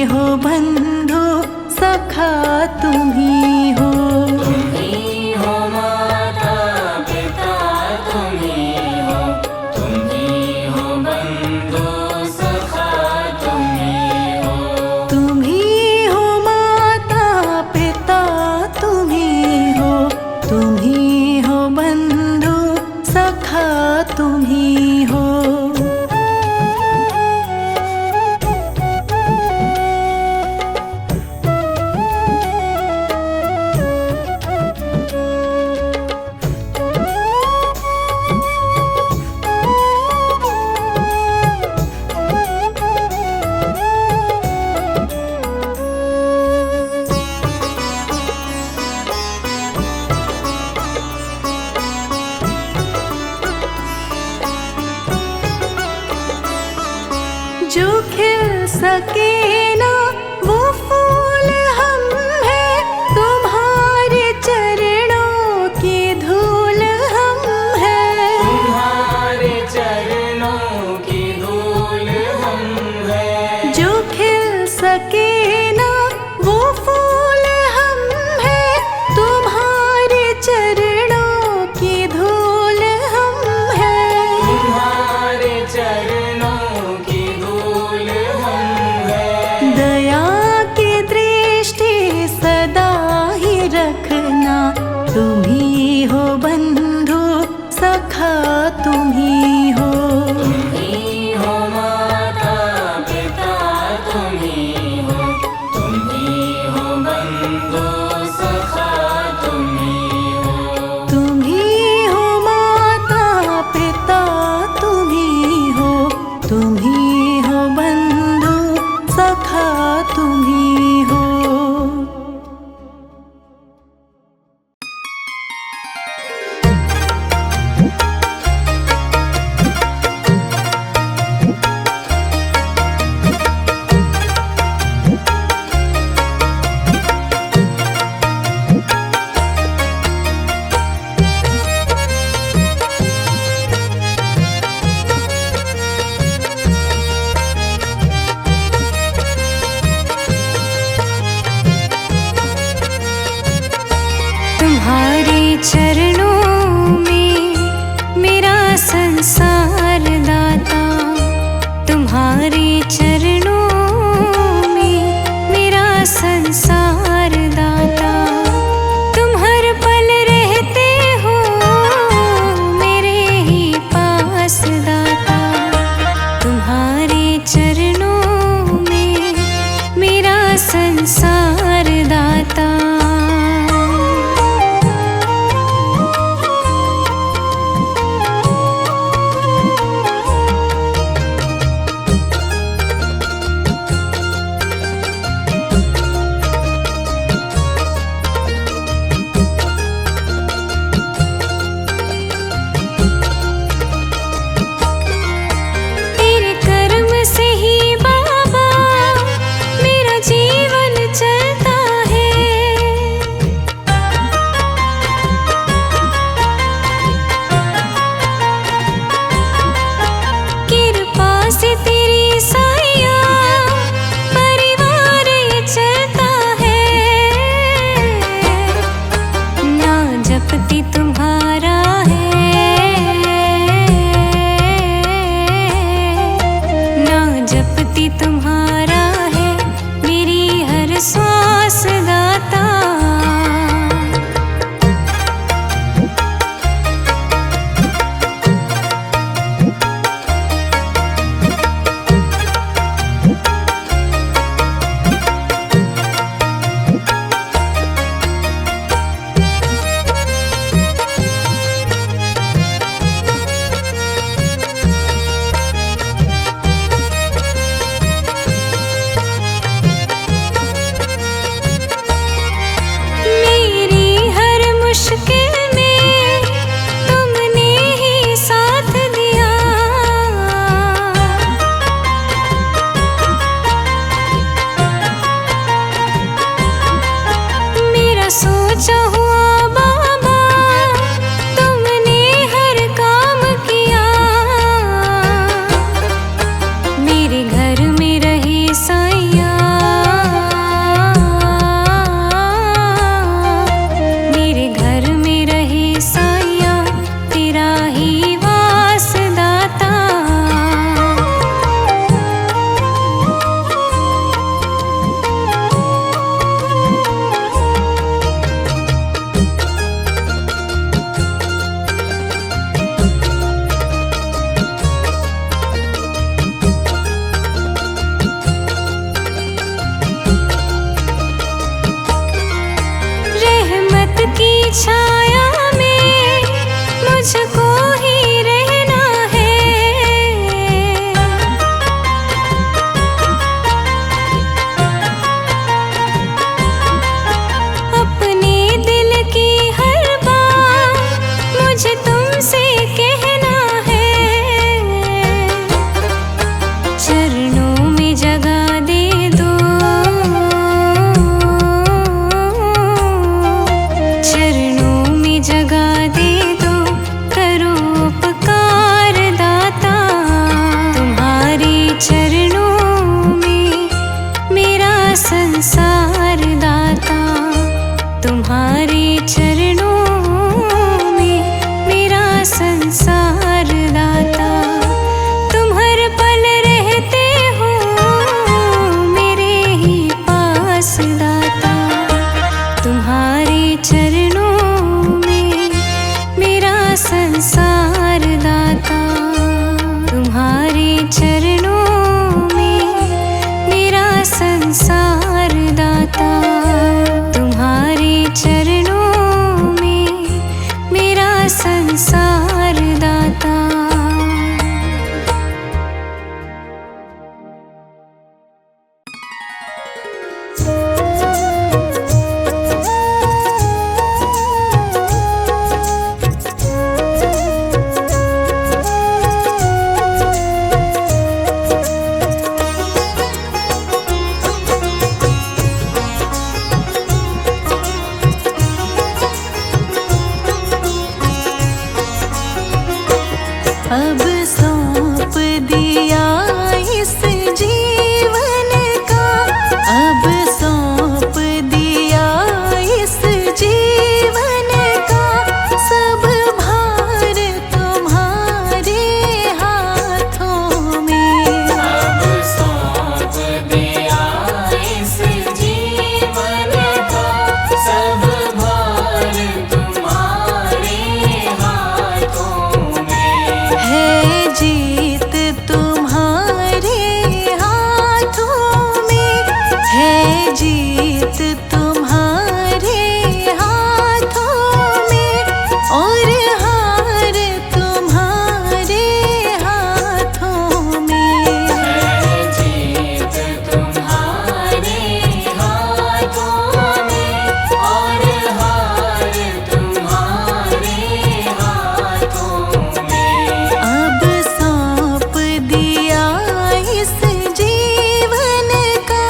हो बंधु सखा तुम ही हो। तुम ही हो माता पिता तुम ही हो, तुम ही हो बंधु सखा तुम ही हो। तुम ही हो माता पिता तुम ही हो, तुम ही हो बंधु सखा तुम ही हो। जो खिल सके ना वो फूल हम हैं, तुम्हारे चरणों की धूल हम हैं। तुम्हारे चरणों की धूल हम हैं। जो खिल सके ना वो फूल हम हैं, तुम्हारे चरणों की धूल हम हैं। तुम्हारे चरणों की धूल हम हैं। दया की दृष्टि सदा ही रखना, तुम ही हो बंधु सखा तुम ही हो। तुम ही हो माता पिता तुम ही हो, तुम ही हो बंधु सखा तुम ही हो। तुम ही हो माता पिता तुम ही हो, तुम ही हो बंधु सखा तुम ही हो। तुम्हारे चरणों में मेरा संसार दाता, तुम्हारे चरणों में मेरा संसार दाता। तुम हर पल रहते हो मेरे ही पास दाता, तुम्हारे चरणों में मेरा संसार दाता। छाया में मुझको ही रहना है। अपने दिल की हर बात मुझे तुमसे कहना है। चरणों में जगह दे दो, चरणों में जगह दे दो, करो उपकार दाता। तुम्हारे चरणों में मेरा संसार दाता। तुम्हारे चरणों में मेरा संसार दाता। तुम हर पल रहते हो मेरे ही पास दाता। तुम्हारे चरणों में मेरा संसार दाता। तुम्हारे चरणों में मेरा संसार दाता। तुम्हारे चरणों में मेरा संसार दाता। अब सौंप दिया इस जीवन का, अब सौंप दिया इस जीवन का। सब भार तुम्हारे हाथों में। अब सौंप दिया इस जीवन का, सब भार तुम्हारे हाथों में। है जीत तुम्हारे हाथों में, है जीत तुम्हारे हाथों में, और हार तुम्हारे हाथों में। है जीत तुम्हारे हाथों में, और हार तुम्हारे हाथों में। अब सौंप दिया इस जीवन का।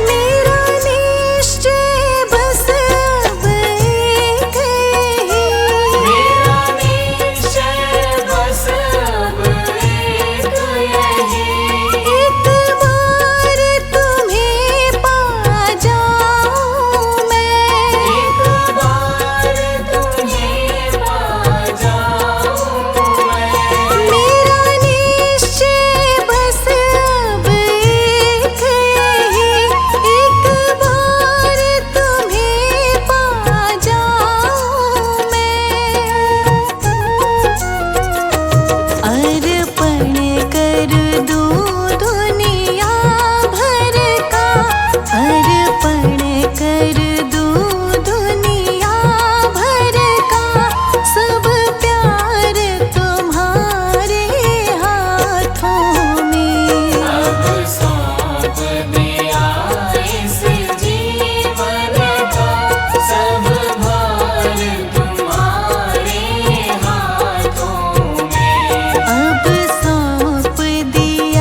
मेरा निश्चय बस अब एक ही। मेरा निश्चय बस अब एक यही। एक बार तुम्हें पा जाऊं मैं। एक बार तुम्हें पा जाऊं मैं। मेरा निश्चय बस अब एक यही। एक बार तुम्हें पा जाऊं मैं। अर्पण कर दूं दुनिया भर का, अर्पण कर दूं दुनिया भर का। सब प्यार तुम्हारे हाथों में। अब सौंप दिया इस जीवन का, सब भार तुम्हारे हाथों में। अब सौंप दिया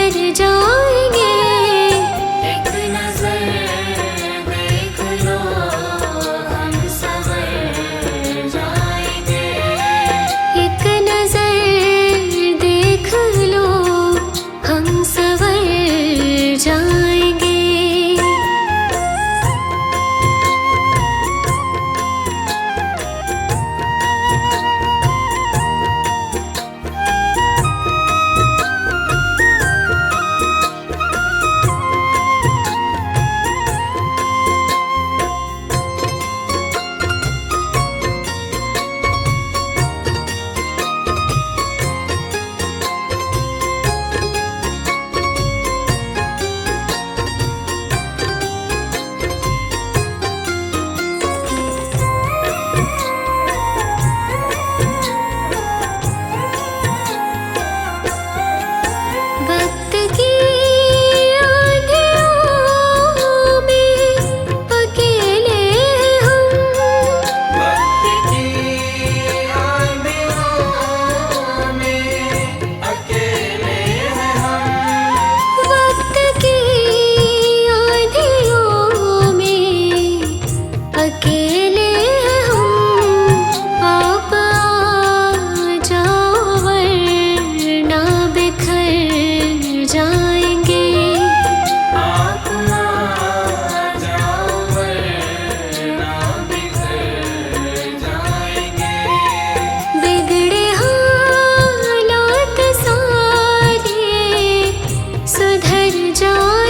सुधर जाएंगे। एक नजर देख लो हम संवर जाएंगे। एक नजर देख लो हम संवर जाएंगे। वक्त की आंधियों में अकेले हम। वक्त की आंधियों में अकेले हैं हम। वक्त की आंधियों में अकेले हम। आप आ जाओ वरना बिखर जाएंगे। आप आ जाओ वरना बिखर जाएंगे। बिगड़े हालात सारे सुधर जाएंगे।